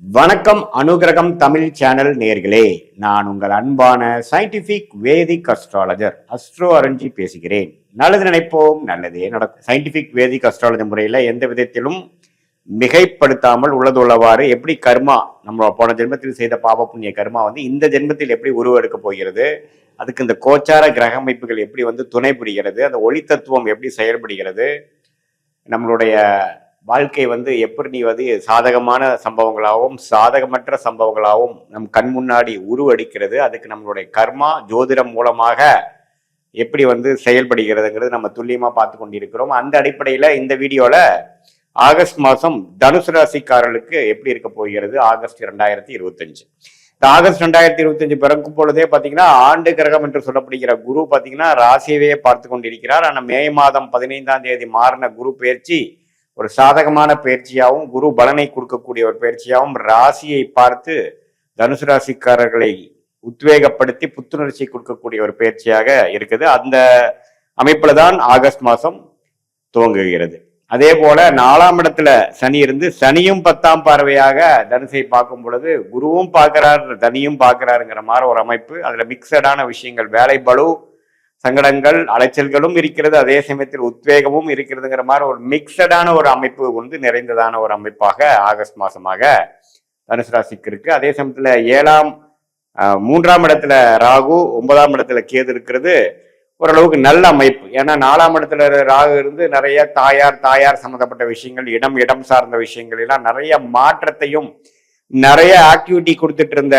வணக்கம் அனுகிரகம் தமிழ் சேனல் நேர்களே, நான் உங்கள் அன்பான சயின்டிபிக் வேதிக் அஸ்ட்ராலஜர் அஸ்ட்ரோ அரஞ்சி பேசுகிறேன். நல்லது நினைப்போம், நல்லதே நடக்கும். சயின்டிபிக் வேதிக் அஸ்ட்ராலஜி முறையில எந்த விதத்திலும் மிகைப்படுத்தாமல் உள்ளதுள்ளவாறு எப்படி கர்மா, நம்ம போன ஜென்மத்தில் செய்த பாப புண்ணிய கர்மா இந்த ஜென்மத்தில் எப்படி உருவெடுக்க போகிறது, அதுக்கு இந்த கோச்சார கிரக அமைப்புகள் எப்படி துணை புரிகிறது, அந்த ஒளி தத்துவம் எப்படி செயல்படுகிறது, நம்மளுடைய வாழ்க்கை எப்படி சாதகமான சம்பவங்களாகவும் சாதகமற்ற சம்பவங்களாகவும் நம் கண் முன்னாடி உருவெடுக்கிறது, அதுக்கு நம்மளுடைய கர்மா ஜோதிடம் மூலமாக எப்படி செயல்படுகிறதுங்கிறது நம்ம துல்லியமா பார்த்து கொண்டிருக்கிறோம். அந்த அடிப்படையில இந்த வீடியோல ஆகஸ்ட் மாதம் தனுசு ராசிக்காரர்களுக்கு எப்படி இருக்க போகிறது ஆகஸ்ட் 2025. இந்த ஆகஸ்ட் 2025 பிறக்கும் பொழுதே பாத்தீங்கன்னா ஆண்டு கிரகம் என்று சொல்லப்படுகிற குரு பாத்தீங்கன்னா ராசியவே பார்த்து கொண்டிருக்கிறார். ஆனா மே மாதம் 15ஆம் தேதி மாறின குரு பயிற்சி ஒரு சாதகமான பயிற்சியாகவும் குரு பலனை கொடுக்கக்கூடிய ஒரு பயிற்சியாகவும் ராசியை பார்த்து தனுசு ராசிக்காரர்களை உத்வேகப்படுத்தி புத்துணர்ச்சி கொடுக்கக்கூடிய ஒரு பயிற்சியாக இருக்குது. அந்த அமைப்புல தான் ஆகஸ்ட் மாதம் துவங்குகிறது. அதே போல 4ஆம் இடத்துல சனி இருந்து சனியும் 10ஆம் பார்வையாக தனுசை பார்க்கும் பொழுது குருவும் பார்க்கிறார் சனியும் பார்க்கிறாருங்கிற மாதிரி ஒரு அமைப்பு. அதுல மிக்சடான விஷயங்கள், வேலை பளு, சங்கடங்கள், அலைச்சல்களும் இருக்கிறது, அதே சமயத்தில் உத்வேகமும் இருக்கிறதுங்கிற மாதிரி ஒரு மிக்சடான ஒரு அமைப்பு நிறைந்ததான ஒரு அமைப்பாக ஆகஸ்ட் மாசமாக தனுசு ராசிக்கு இருக்கு. அதே சமயத்துல 3ஆம் இடத்துல ராகு, 9ஆம் இடத்துல கேது இருக்கிறது ஓரளவுக்கு நல்ல அமைப்பு. ஏன்னா 4ஆம் இடத்துல ராகு இருந்து நிறைய தாயார் சம்பந்தப்பட்ட விஷயங்கள், இடம் சார்ந்த விஷயங்கள் எல்லாம் நிறைய மாற்றத்தையும் நிறைய ஆக்டிவிட்டி கொடுத்துட்டு இருந்த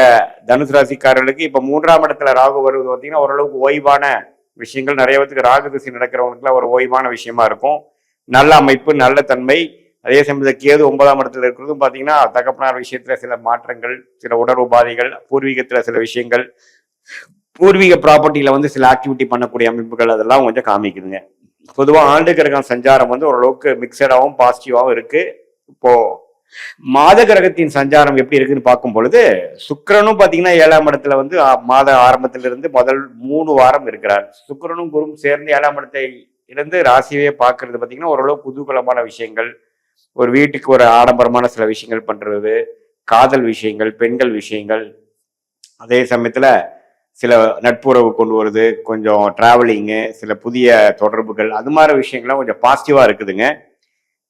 தனுசு ராசிக்காரர்களுக்கு இப்ப 3ஆம் இடத்துல ராகு வருவது பார்த்தீங்கன்னா ஓரளவுக்கு ஓய்வான விஷயங்கள், நிறைய பேருக்கு ராகு திசை நடக்கிறவங்களுக்குலாம் ஒரு ஓய்வான விஷயமா இருக்கும். நல்ல அமைப்பு, நல்ல தன்மை. அதே சமயத்தில் கேது 9ஆம் இடத்துல இருக்கிறதும் பார்த்தீங்கன்னா தகப்பனார் விஷயத்துல சில மாற்றங்கள், சில உடல் உபாதைகள், பூர்வீகத்துல சில விஷயங்கள், பூர்வீக ப்ராப்பர்ட்டியில சில ஆக்டிவிட்டி பண்ணக்கூடிய அமைப்புகள் அதெல்லாம் கொஞ்சம் காமிக்குதுங்க. பொதுவாக ஆண்டு கிரகம் சஞ்சாரம் ஓரளவுக்கு மிக்சடாகவும் பாசிட்டிவாகவும் இருக்கு. இப்போ மாத கிரகத்தின் சஞ்சாரம் எப்படி இருக்குன்னு பார்க்கும் பொழுது சுக்கிரனும் பாத்தீங்கன்னா 7ஆம் இடத்துல மாத ஆரம்பத்திலிருந்து முதல் 3 வாரம் இருக்கிறார். சுக்கிரனும் குருவும் சேர்ந்து 7ஆம் இடத்தை இருந்து ராசியவே பார்க்கறது பாத்தீங்கன்னா ஓரளவு குதூகலமான விஷயங்கள், ஒரு வீட்டுக்கு ஒரு ஆடம்பரமான சில விஷயங்கள் பண்றது, காதல் விஷயங்கள், பெண்கள் விஷயங்கள், அதே சமயத்துல சில நட்புறவு கொண்டு வருது, கொஞ்சம் டிராவலிங்கு, சில புதிய தொடர்புகள், அது மாதிரி விஷயங்கள்லாம் கொஞ்சம் பாசிட்டிவா இருக்குதுங்க.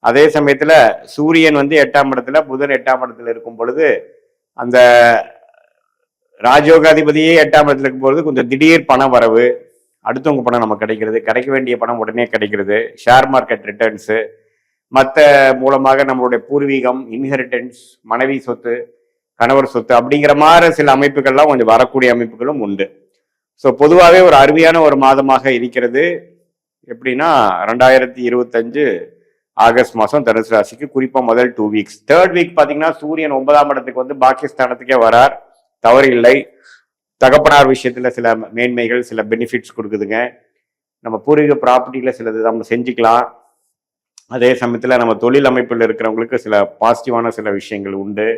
அதே சமயத்துல சூரியன் 8ஆம் இடத்துல, புதன் 8ஆம் இடத்துல இருக்கும் பொழுது அந்த ராஜயோகாதிபதியே 8ஆம் இடத்துல இருக்கும் பொழுது கொஞ்சம் திடீர் பண வரவு, அடுத்தவங்க பணம் நமக்கு கிடைக்கிறது, கிடைக்க வேண்டிய பணம் உடனே கிடைக்கிறது, ஷேர் மார்க்கெட் ரிட்டர்ன்ஸு, மற்ற மூலமாக நம்மளுடைய பூர்வீகம், இன்ஹெரிட்டன்ஸ், மனைவி சொத்து, கணவர் சொத்து அப்படிங்கிற மாதிரி சில அமைப்புகள்லாம் கொஞ்சம் வரக்கூடிய அமைப்புகளும் உண்டு. ஸோ பொதுவாகவே ஒரு அருமையான ஒரு மாதமாக இருக்கிறது. எப்படின்னா 2025 ஆகஸ்ட் மாதம் தனுசு ராசிக்கு குறிப்பா முதல் 2 வீக்ஸ். 3rd வீக் பாத்தீங்கன்னா சூரியன் 9ஆம் இடத்துக்கு பாகிஸ்தானத்துக்கே வரார், தவறு இல்லை. தகப்பனார் விஷயத்துல சில மேன்மைகள், சில பெனிஃபிட்ஸ் கொடுக்குதுங்க. நம்ம பூர்வீக ப்ராப்பர்ட்டியில சிலது நம்ம செஞ்சுக்கலாம். அதே சமயத்துல நம்ம தொழில் அமைப்பில் இருக்கிறவங்களுக்கு சில பாசிட்டிவான சில விஷயங்கள் உண்டு.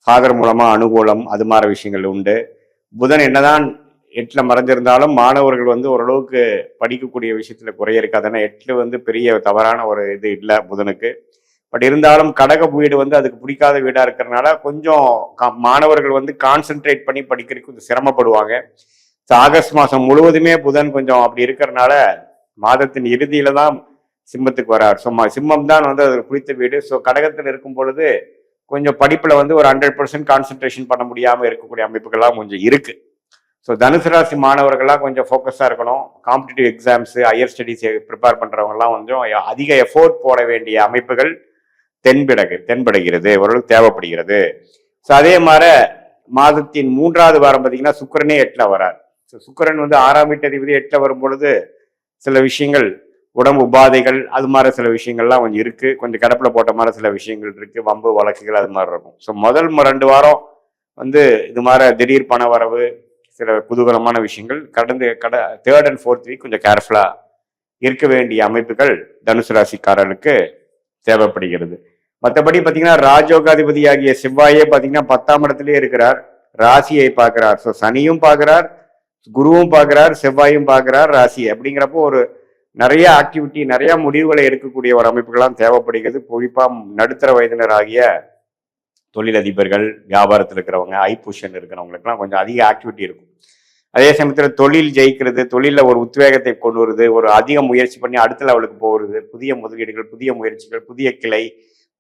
ஃபாதர் மூலமா அனுகூலம், அது மாதிரி விஷயங்கள் உண்டு. புதன் என்னதான் 8ல மறைஞ்சிருந்தாலும் மாணவர்கள் ஓரளவுக்கு படிக்கக்கூடிய விஷயத்துல குறைய இருக்காது. ஏன்னா 8 பெரிய தவறான ஒரு இது இல்லை புதனுக்கு. பட் இருந்தாலும் கடக வீடு அதுக்கு பிடிக்காத வீடா இருக்கிறதுனால கொஞ்சம் மாணவர்கள் கான்சென்ட்ரேட் பண்ணி படிக்கிறதுக்கு கொஞ்சம் சிரமப்படுவாங்க. ஆகஸ்ட் மாதம் முழுவதுமே புதன் கொஞ்சம் அப்படி இருக்கிறதுனால மாதத்தின் இறுதியில தான் சிம்மத்துக்கு வரார். சிம்மம் தான் அதுக்கு பிடித்த வீடு. ஸோ கடகத்தில் இருக்கும் பொழுது கொஞ்சம் படிப்புல ஒரு 100% கான்சென்ட்ரேஷன் பண்ண முடியாம இருக்கக்கூடிய அமைப்புகள்லாம் கொஞ்சம் இருக்கு. ஸோ தனுசு ராசி மாணவர்கள்லாம் கொஞ்சம் ஃபோக்கஸாக இருக்கணும். Competitive exams, higher studies prepare பண்ணுறவங்கலாம் கொஞ்சம் அதிக எஃபோர்ட் போட வேண்டிய அமைப்புகள் தென்படுகிறது, ஓரளவுக்கு தேவைப்படுகிறது. ஸோ அதே மாதிரி மாதத்தின் 3வது வாரம் பார்த்தீங்கன்னா சுக்கிரனே 8ல வரார். ஸோ சுக்கிரன் 6ஆம் வீட்டதிபதி 8ல வரும் பொழுது சில விஷயங்கள், உடம்பு உபாதைகள், அது மாதிரி சில விஷயங்கள்லாம் கொஞ்சம் இருக்கு. கொஞ்சம் கிடப்புல போட்ட மாதிரி சில விஷயங்கள் இருக்கு, வம்பு வழக்குகள் அது மாதிரி இருக்கும். ஸோ முதல் 2 வாரம் இது மாதிரி திடீர் பண வரவு, சில குதூகலமான விஷயங்கள். 3rd and 4th வீக் கொஞ்சம் கேர்ஃபுல்லா இருக்க வேண்டிய அமைப்புகள் தனுசு ராசிக்காரர்களுக்கு தேவைப்படுகிறது. மற்றபடி பார்த்தீங்கன்னா ராஜயோகாதிபதியாகிய செவ்வாயே பார்த்தீங்கன்னா 10ஆம் இடத்திலே இருக்கிறார், ராசியை பார்க்கிறார். ஸோ சனியும் பார்க்கிறார், குருவும் பார்க்கிறார், செவ்வாயும் பார்க்கிறார் ராசி. அப்படிங்கிறப்போ ஒரு நிறைய ஆக்டிவிட்டி, நிறைய முடிவுகளை எடுக்கக்கூடிய ஒரு அமைப்புகள்லாம் தேவைப்படுகிறது. குறிப்பா நடுத்தர வயதினர் ஆகிய தொழிலதிபர்கள், வியாபாரத்தில் இருக்கிறவங்க, ஐ பொசிஷன் இருக்கிறவங்களுக்குலாம் கொஞ்சம் அதிக ஆக்டிவிட்டி இருக்கும். அதே சமயத்தில் தொழில் ஜெயிக்கிறது, தொழிலில் ஒரு உத்வேகத்தை கொண்டு வருது, ஒரு அதிக முயற்சி பண்ணி அடுத்த லெவலுக்கு போகிறது, புதிய முதலீடுகள், புதிய முயற்சிகள், புதிய கிளை,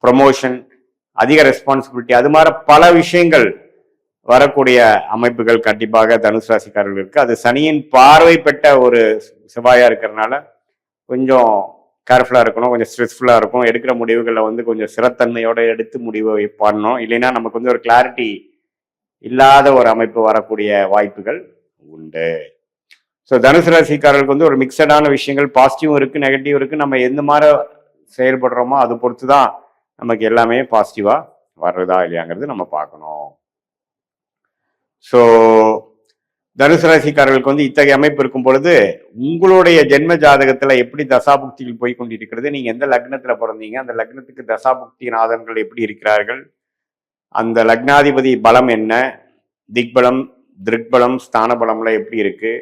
ப்ரொமோஷன், அதிக ரெஸ்பான்சிபிலிட்டி, அது மாதிரி பல விஷயங்கள் வரக்கூடிய அமைப்புகள் கண்டிப்பாக தனுசு ராசிக்காரர்களுக்கு. அது சனியின் பார்வை பெற்ற ஒரு செவ்வாயா இருக்கிறதுனால கொஞ்சம் கேர்ஃபுல்லாக இருக்கணும், கொஞ்சம் ஸ்ட்ரெஸ்ஃபுல்லாக இருக்கும். எடுக்கிற முடிவுகளில் வந்து கொஞ்சம் சிறத்தன்மையோடு எடுத்து முடிவை பண்ணணும். இல்லைன்னா நமக்கு வந்து ஒரு கிளாரிட்டி இல்லாத ஒரு அமைப்பு வரக்கூடிய வாய்ப்புகள் உண்டு. ஸோ தனுசு ராசிக்காரர்களுக்கு வந்து ஒரு மிக்சடான விஷயங்கள், பாசிட்டிவும் இருக்குது, நெகட்டிவ் இருக்குது. நம்ம எந்த மாதிரி செயல்படுறோமோ அது பொறுத்து தான் நமக்கு எல்லாமே பாசிட்டிவாக வர்றதா இல்லையாங்கிறது நம்ம பார்க்கணும். ஸோ தனுசு ராசிக்காரர்களுக்கு வந்து இத்தகைய அமைப்பு இருக்கும் பொழுது உங்களுடைய ஜென்ம ஜாதகத்துல எப்படி தசாபுக்திகள் போய் கொண்டிருக்கிறது, நீங்க எந்த லக்னத்துல பிறந்தீங்க, அந்த லக்னத்துக்கு தசாபுக்தி நாதன்கள் எப்படி இருக்கிறார்கள், அந்த லக்னாதிபதி பலம் என்ன, திக்பலம், திருக்பலம், ஸ்தான பலம்லாம் எப்படி இருக்கு,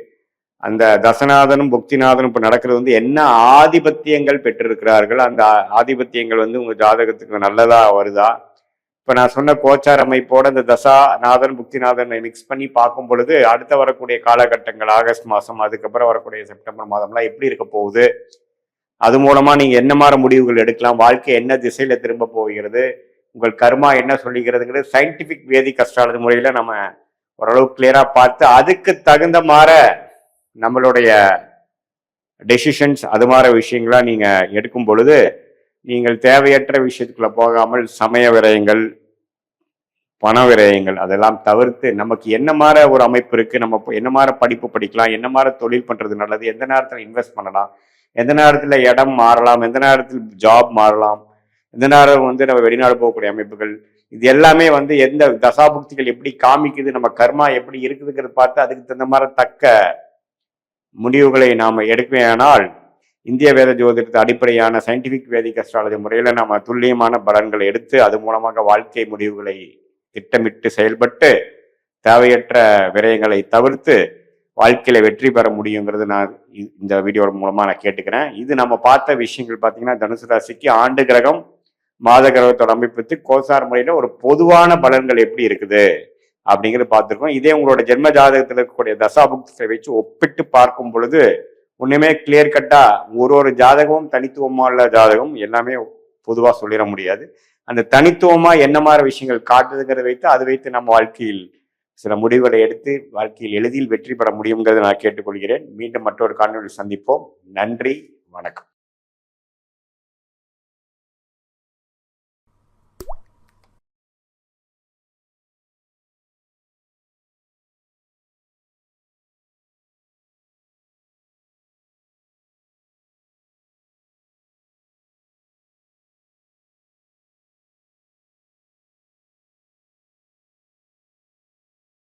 அந்த தசநாதனும் புக்திநாதனும் இப்ப நடக்கிறது வந்து என்ன ஆதிபத்தியங்கள் பெற்றிருக்கிறார்கள், அந்த ஆதிபத்தியங்கள் வந்து உங்க ஜாதகத்துக்கு நல்லதா வருதா. இப்போ நான் சொன்ன கோச்சார் அமைப்போட இந்த தசாநாதன் புக்திநாதனை மிக்ஸ் பண்ணி பார்க்கும் பொழுது அடுத்த வரக்கூடிய காலகட்டங்கள் ஆகஸ்ட் மாதம், அதுக்கப்புறம் வரக்கூடிய செப்டம்பர் மாதம்லாம் எப்படி இருக்க போகுது, அது மூலமா நீங்க என்ன மாதிரி முடிவுகள் எடுக்கலாம், வாழ்க்கை என்ன திசையில திரும்ப போகிறது, உங்கள் கர்மா என்ன சொல்லிக்கிறதுங்கிறது சயின்டிபிக் வேதிக் அஸ்ட்ராலஜி முறையில நம்ம ஓரளவு கிளியரா பார்த்து அதுக்கு தகுந்த மாதிரி நம்மளுடைய டெசிஷன்ஸ் அது மாதிரி விஷயங்களா நீங்க எடுக்கும் பொழுது நீங்கள் தேவையற்ற விஷயத்துக்குள்ள போகாமல் சமய விரயங்கள், பண விரயங்கள் அதெல்லாம் தவிர்த்து நமக்கு என்ன மாதிரி ஒரு அமைப்பு இருக்கு, நம்ம என்ன மாதிரி படிப்பு படிக்கலாம், என்ன மாதிரி தொழில் பண்றது நல்லது, எந்த நேரத்தில் இன்வெஸ்ட் பண்ணலாம், எந்த நேரத்தில் இடம் மாறலாம், எந்த நேரத்தில் ஜாப் மாறலாம், எந்த நேரம் வந்து நம்ம வெளிநாடு போகக்கூடிய அமைப்புகள், இது எல்லாமே வந்து எந்த தசாபுக்திகள் எப்படி காமிக்குது, நம்ம கர்மா எப்படி இருக்குதுங்கிறது பார்த்து அதுக்கு தகுந்த மாதிரி தக்க முடிவுகளை நாம் எடுப்பேனால் இந்திய வேத ஜோதிடத்தை அடிப்படையான சயின்டிபிக் வேதிக் அஸ்ட்ராலஜி முறையில் நம்ம துல்லியமான பலன்களை எடுத்து அது மூலமாக வாழ்க்கை முடிவுகளை திட்டமிட்டு செயல்பட்டு தேவையற்ற விரயங்களை தவிர்த்து வாழ்க்கையில வெற்றி பெற முடியுங்கிறது நான் இந்த வீடியோ மூலமா நான் கேட்டுக்கிறேன். இது நம்ம பார்த்த விஷயங்கள் பார்த்தீங்கன்னா தனுசு ராசிக்கு ஆண்டு கிரகம், மாத கிரகத்தோட அமைப்பு, கோசார் முறையில ஒரு பொதுவான பலன்கள் எப்படி இருக்குது அப்படிங்கிறது பார்த்துருக்கோம். இதே உங்களோட ஜென்ம ஜாதகத்தில் இருக்கக்கூடிய தசாபுக்திகளை வச்சு ஒப்பிட்டு பார்க்கும் பொழுது ஒண்ணுமே கிளியர் கட்டா ஒரு ஜாதகமும் தனித்துவமான ஜாதகம் எல்லாமே பொதுவா சொல்லிட முடியாது. அந்த தனித்துவமா என்ன மாதிரி விஷயங்கள் காட்டுதுங்கிறத வைத்து அதை வைத்து நம்ம வாழ்க்கையில் சில முடிவுகளை எடுத்து வாழ்க்கையில் எளிதில் வெற்றி பெற முடியுங்கிறத நான் கேட்டுக்கொள்கிறேன். மீண்டும் மற்றொரு காணொளியில் சந்திப்போம். நன்றி, வணக்கம்.